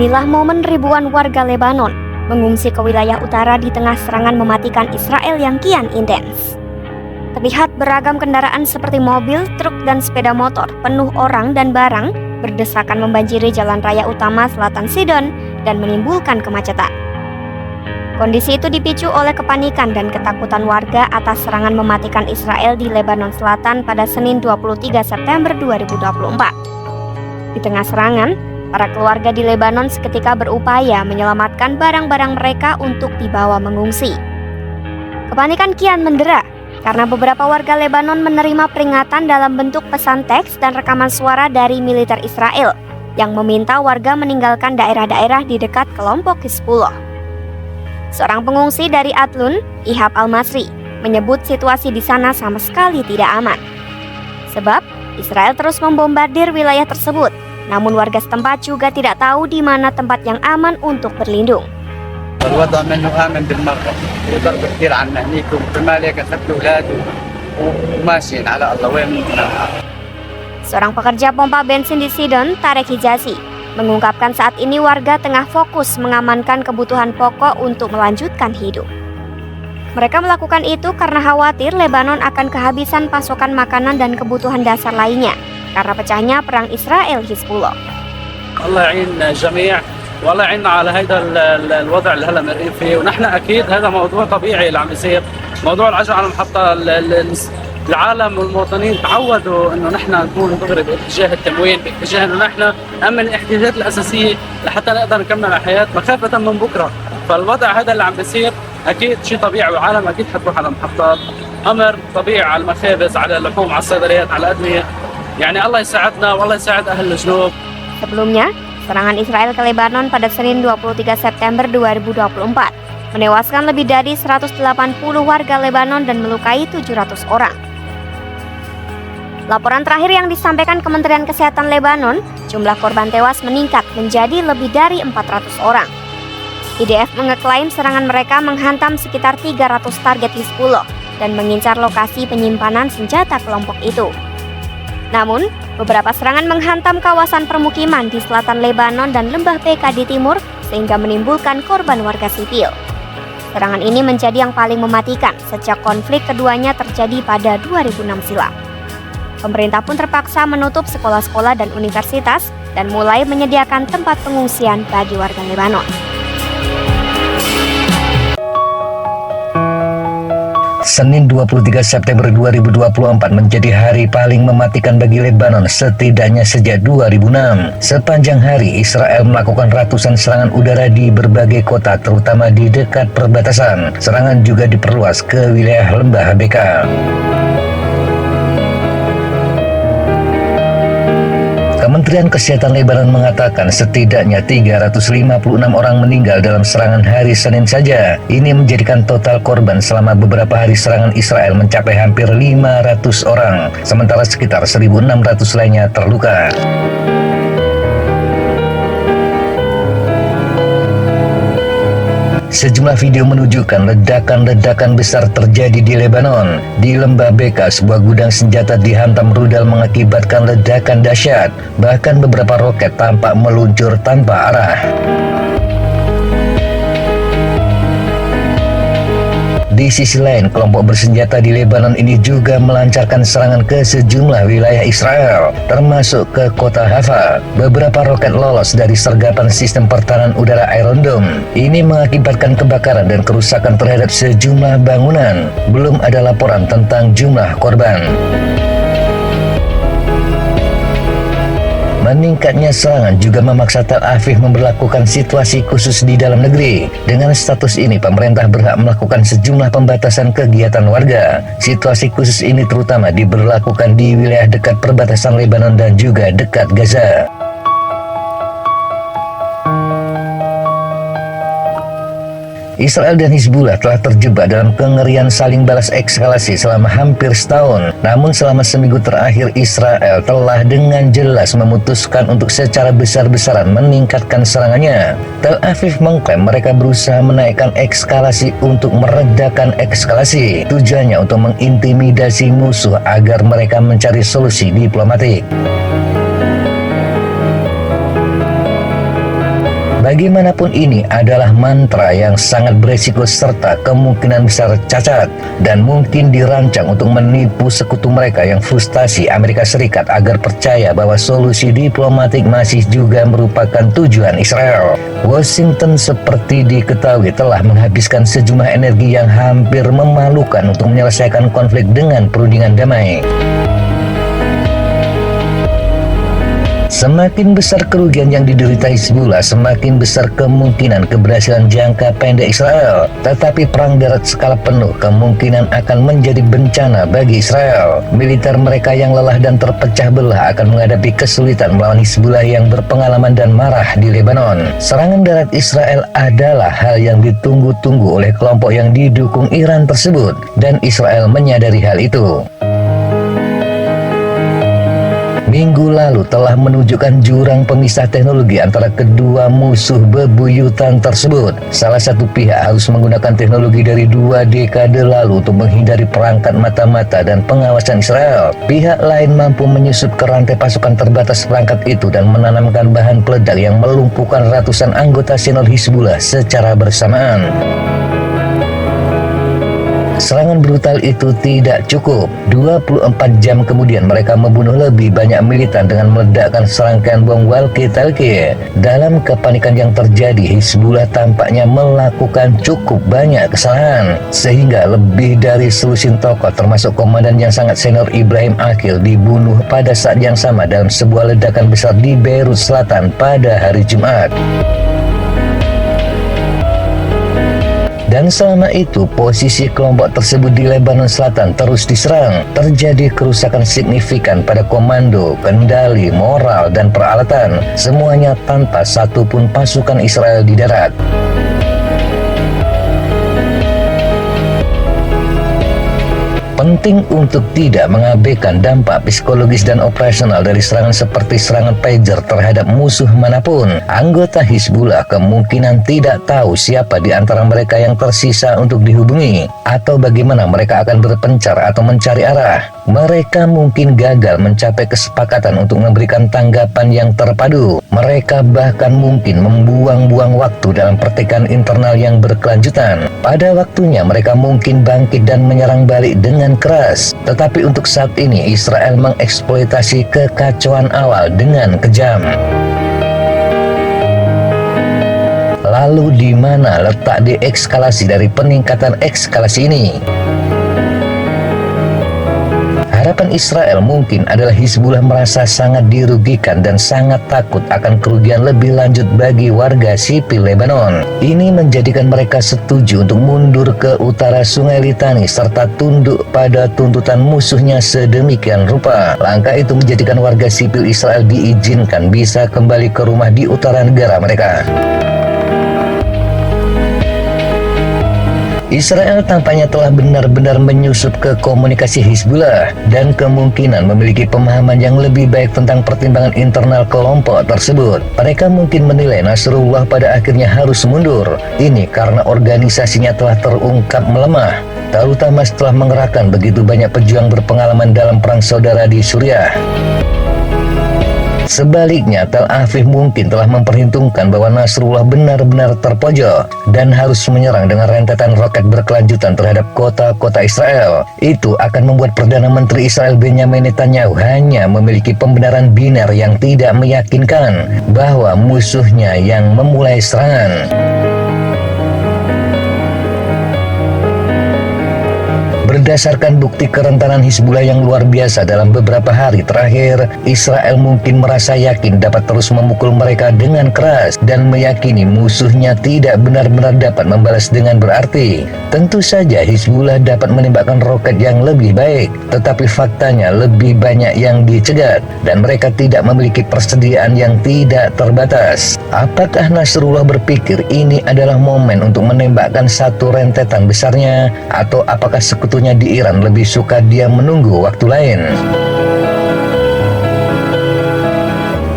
Inilah momen ribuan warga Lebanon mengungsi ke wilayah utara di tengah serangan mematikan Israel yang kian intens. Terlihat beragam kendaraan seperti mobil, truk, dan sepeda motor penuh orang dan barang berdesakan membanjiri jalan raya utama selatan Sidon dan menimbulkan kemacetan. Kondisi itu dipicu oleh kepanikan dan ketakutan warga atas serangan mematikan Israel di Lebanon Selatan pada Senin 23 September 2024. Di tengah serangan, para keluarga di Lebanon seketika berupaya menyelamatkan barang-barang mereka untuk dibawa mengungsi. Kepanikan kian mendera karena beberapa warga Lebanon menerima peringatan dalam bentuk pesan teks dan rekaman suara dari militer Israel yang meminta warga meninggalkan daerah-daerah di dekat kelompok Hizbullah. Seorang pengungsi dari Atlun, Ihab Al-Masri, menyebut situasi di sana sama sekali tidak aman. Sebab Israel terus membombardir wilayah tersebut, namun warga setempat juga tidak tahu di mana tempat yang aman untuk berlindung. الوضع منه آمن بالمرة يضرب كثير عنا هنيك وبمالك أخذت أولاده وماشيين على الله وين ممكن. Seorang pekerja pompa bensin di Sidon, Tarek Hijazi, mengungkapkan saat ini warga tengah fokus mengamankan kebutuhan pokok untuk melanjutkan hidup. Mereka melakukan itu karena khawatir Lebanon akan kehabisan pasokan makanan dan kebutuhan dasar lainnya karena pecahnya perang Israel-Hizbullah. الله يعين جميع والله يعيننا على هذا الوضع اللي هلا مرقين فيه، ونحن اكيد هذا موضوع طبيعي اللي عم بيصير، موضوع العجله على المحطه. العالم والمواطنين تعودوا انه نحن نكون دغري باتجاه التموين، باتجاه انه نحن نامن الاحتياجات الاساسيه لحتى نقدر نكمل حياتنا مخافه من بكره، فالوضع هذا اللي عم بيصير اكيد شيء طبيعي والعالم اكيد حتروح على المحطات، امر طبيعي على المخابز، على اللحوم، على الصيدليات، على الادويه، يعني الله يساعدنا والله يساعد اهل الجنوب. Sebelumnya, serangan Israel ke Lebanon pada Senin 23 September 2024 menewaskan lebih dari 180 warga Lebanon dan melukai 700 orang. Laporan terakhir yang disampaikan Kementerian Kesehatan Lebanon, jumlah korban tewas meningkat menjadi lebih dari 400 orang. IDF mengeklaim serangan mereka menghantam sekitar 300 target Hizbullah dan mengincar lokasi penyimpanan senjata kelompok itu. Namun, beberapa serangan menghantam kawasan permukiman di selatan Lebanon dan lembah Beka di timur sehingga menimbulkan korban warga sipil. Serangan ini menjadi yang paling mematikan sejak konflik keduanya terjadi pada 2006 silam. Pemerintah pun terpaksa menutup sekolah-sekolah dan universitas dan mulai menyediakan tempat pengungsian bagi warga Lebanon. Senin 23 September 2024 menjadi hari paling mematikan bagi Lebanon setidaknya sejak 2006. Sepanjang hari, Israel melakukan ratusan serangan udara di berbagai kota, terutama di dekat perbatasan. Serangan juga diperluas ke wilayah lembah Beka. Kementerian Kesehatan Lebanon mengatakan setidaknya 356 orang meninggal dalam serangan hari Senin saja. Ini menjadikan total korban selama beberapa hari serangan Israel mencapai hampir 500 orang, sementara sekitar 1.600 lainnya terluka. Sejumlah video menunjukkan ledakan-ledakan besar terjadi di Lebanon. Di lembah Beka, sebuah gudang senjata dihantam rudal mengakibatkan ledakan dahsyat. Bahkan beberapa roket tampak meluncur tanpa arah. Di sisi lain, kelompok bersenjata di Lebanon ini juga melancarkan serangan ke sejumlah wilayah Israel, termasuk ke kota Haifa. Beberapa roket lolos dari sergapan sistem pertahanan udara Iron Dome. Ini mengakibatkan kebakaran dan kerusakan terhadap sejumlah bangunan. Belum ada laporan tentang jumlah korban. Meningkatnya serangan juga memaksa Tel Aviv memberlakukan situasi khusus di dalam negeri. Dengan status ini, pemerintah berhak melakukan sejumlah pembatasan kegiatan warga. Situasi khusus ini terutama diberlakukan di wilayah dekat perbatasan Lebanon dan juga dekat Gaza. Israel dan Hizbullah telah terjebak dalam kengerian saling balas eskalasi selama hampir setahun. Namun selama seminggu terakhir, Israel telah dengan jelas memutuskan untuk secara besar-besaran meningkatkan serangannya. Tel Aviv mengklaim mereka berusaha menaikkan eskalasi untuk meredakan eskalasi. Tujuannya untuk mengintimidasi musuh agar mereka mencari solusi diplomatik. Bagaimanapun ini adalah mantra yang sangat beresiko serta kemungkinan besar cacat dan mungkin dirancang untuk menipu sekutu mereka yang frustasi Amerika Serikat agar percaya bahwa solusi diplomatik masih juga merupakan tujuan Israel. Washington seperti diketahui telah menghabiskan sejumlah energi yang hampir memalukan untuk menyelesaikan konflik dengan perundingan damai. Semakin besar kerugian yang diderita Hizbullah, semakin besar kemungkinan keberhasilan jangka pendek Israel. Tetapi perang darat skala penuh kemungkinan akan menjadi bencana bagi Israel. Militer mereka yang lelah dan terpecah belah akan menghadapi kesulitan melawan Hizbullah yang berpengalaman dan marah di Lebanon. Serangan darat Israel adalah hal yang ditunggu-tunggu oleh kelompok yang didukung Iran tersebut, dan Israel menyadari hal itu. Minggu lalu telah menunjukkan jurang pemisah teknologi antara kedua musuh bebuyutan tersebut. Salah satu pihak harus menggunakan teknologi dari 2 dekade lalu untuk menghindari perangkat mata-mata dan pengawasan Israel. Pihak lain mampu menyusup ke rantai pasukan terbatas perangkat itu dan menanamkan bahan peledak yang melumpuhkan ratusan anggota senior Hizbullah secara bersamaan. Serangan brutal itu tidak cukup. 24 jam kemudian mereka membunuh lebih banyak militan dengan meledakkan serangkaian bom walkie-talkie. Dalam kepanikan yang terjadi, Hizbullah tampaknya melakukan cukup banyak kesalahan, sehingga lebih dari selusin tokoh termasuk komandan yang sangat senior Ibrahim Aqil dibunuh pada saat yang sama dalam sebuah ledakan besar di Beirut Selatan pada hari Jumat. Dan selama itu, posisi kelompok tersebut di Lebanon Selatan terus diserang. Terjadi kerusakan signifikan pada komando, kendali, moral, dan peralatan. Semuanya tanpa satupun pasukan Israel di darat. Penting untuk tidak mengabaikan dampak psikologis dan operasional dari serangan seperti serangan pager terhadap musuh manapun. Anggota Hizbullah kemungkinan tidak tahu siapa di antara mereka yang tersisa untuk dihubungi, atau bagaimana mereka akan berpencar atau mencari arah. Mereka mungkin gagal mencapai kesepakatan untuk memberikan tanggapan yang terpadu. Mereka bahkan mungkin membuang-buang waktu dalam pertikaian internal yang berkelanjutan. Pada waktunya mereka mungkin bangkit dan menyerang balik dengan keras. Tetapi untuk saat ini Israel mengeksploitasi kekacauan awal dengan kejam. Lalu di mana letak deeskalasi dari peningkatan eskalasi ini? Harapan Israel mungkin adalah Hizbullah merasa sangat dirugikan dan sangat takut akan kerugian lebih lanjut bagi warga sipil Lebanon. Ini menjadikan mereka setuju untuk mundur ke utara Sungai Litani serta tunduk pada tuntutan musuhnya sedemikian rupa. Langkah itu menjadikan warga sipil Israel diizinkan bisa kembali ke rumah di utara negara mereka. Israel tampaknya telah benar-benar menyusup ke komunikasi Hizbullah dan kemungkinan memiliki pemahaman yang lebih baik tentang pertimbangan internal kelompok tersebut. Mereka mungkin menilai Nasrullah pada akhirnya harus mundur. Ini karena organisasinya telah terungkap melemah, terutama setelah mengerahkan begitu banyak pejuang berpengalaman dalam perang saudara di Suriah. Sebaliknya, Tel Aviv mungkin telah memperhitungkan bahwa Nasrullah benar-benar terpojok dan harus menyerang dengan rentetan roket berkelanjutan terhadap kota-kota Israel. Itu akan membuat Perdana Menteri Israel Benyamin Netanyahu hanya memiliki pembenaran biner yang tidak meyakinkan bahwa musuhnya yang memulai serangan. Berdasarkan bukti kerentanan Hizbullah yang luar biasa dalam beberapa hari terakhir, Israel mungkin merasa yakin dapat terus memukul mereka dengan keras dan meyakini musuhnya tidak benar-benar dapat membalas dengan berarti. Tentu saja Hizbullah dapat menembakkan roket yang lebih baik, tetapi faktanya lebih banyak yang dicegat dan mereka tidak memiliki persediaan yang tidak terbatas. Apakah Nasrullah berpikir ini adalah momen untuk menembakkan satu rentetan besarnya, atau apakah sekutunya di Iran lebih suka dia menunggu waktu lain?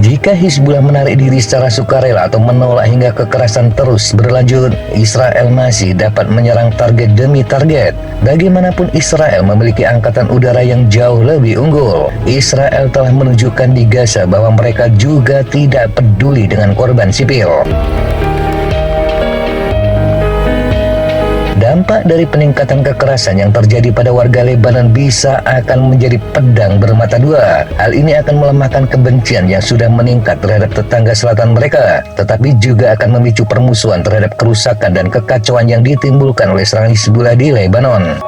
Jika Hizbullah menarik diri secara sukarela atau menolak hingga kekerasan terus berlanjut, Israel masih dapat menyerang target demi target. Bagaimanapun Israel memiliki angkatan udara yang jauh lebih unggul. Israel telah menunjukkan di Gaza bahwa mereka juga tidak peduli dengan korban sipil. Dampak dari peningkatan kekerasan yang terjadi pada warga Lebanon bisa akan menjadi pedang bermata dua. Hal ini akan melemahkan kebencian yang sudah meningkat terhadap tetangga selatan mereka, tetapi juga akan memicu permusuhan terhadap kerusakan dan kekacauan yang ditimbulkan oleh serangan Hizbullah di Lebanon.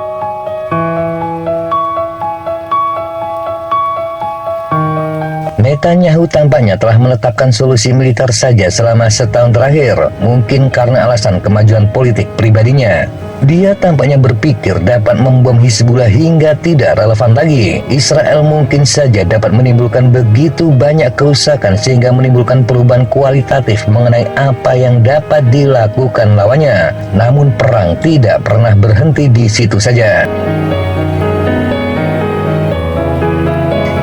Netanyahu tampaknya telah menetapkan solusi militer saja selama setahun terakhir, mungkin karena alasan kemajuan politik pribadinya. Dia tampaknya berpikir dapat membom Hizbullah hingga tidak relevan lagi. Israel mungkin saja dapat menimbulkan begitu banyak kerusakan sehingga menimbulkan perubahan kualitatif mengenai apa yang dapat dilakukan lawannya. Namun perang tidak pernah berhenti di situ saja.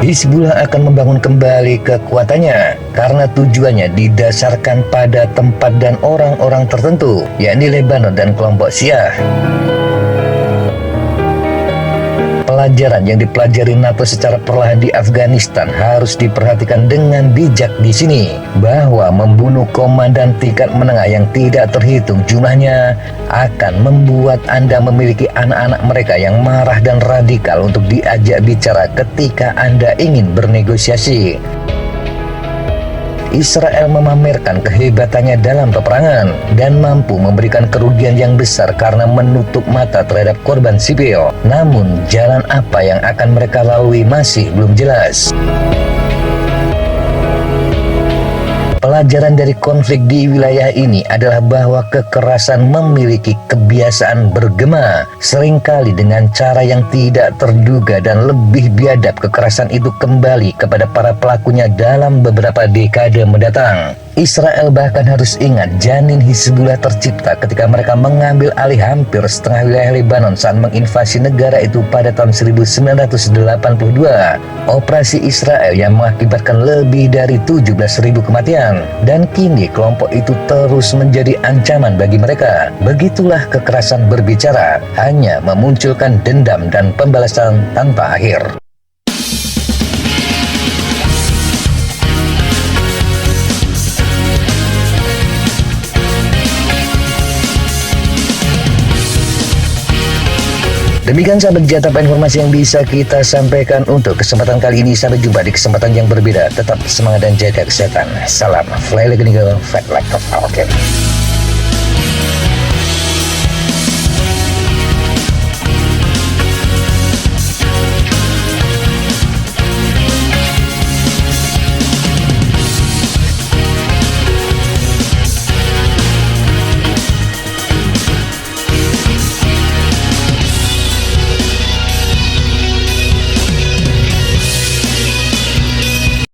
Hizbullah akan membangun kembali kekuatannya karena tujuannya didasarkan pada tempat dan orang-orang tertentu, yakni Lebanon dan kelompok Syiah. Pelajaran yang dipelajari NATO secara perlahan di Afghanistan harus diperhatikan dengan bijak di sini, bahwa membunuh komandan tingkat menengah yang tidak terhitung jumlahnya akan membuat Anda memiliki anak-anak mereka yang marah dan radikal untuk diajak bicara ketika Anda ingin bernegosiasi. Israel memamerkan kehebatannya dalam peperangan dan mampu memberikan kerugian yang besar karena menutup mata terhadap korban sipil. Namun, jalan apa yang akan mereka lalui masih belum jelas. Pelajaran dari konflik di wilayah ini adalah bahwa kekerasan memiliki kebiasaan bergema, seringkali dengan cara yang tidak terduga, dan lebih biadab kekerasan itu kembali kepada para pelakunya dalam beberapa dekade mendatang. Israel bahkan harus ingat janin Hizbullah tercipta ketika mereka mengambil alih hampir setengah wilayah Lebanon saat menginvasi negara itu pada tahun 1982. Operasi Israel yang mengakibatkan lebih dari 17.000 kematian, dan kini kelompok itu terus menjadi ancaman bagi mereka. Begitulah kekerasan berbicara, hanya memunculkan dendam dan pembalasan tanpa akhir. Demikian sahabat Jatap informasi yang bisa kita sampaikan untuk kesempatan kali ini. Sampai jumpa di kesempatan yang berbeda. Tetap semangat dan jaga kesehatan. Salam Fly Like an Eagle, Fight Like a Falcon.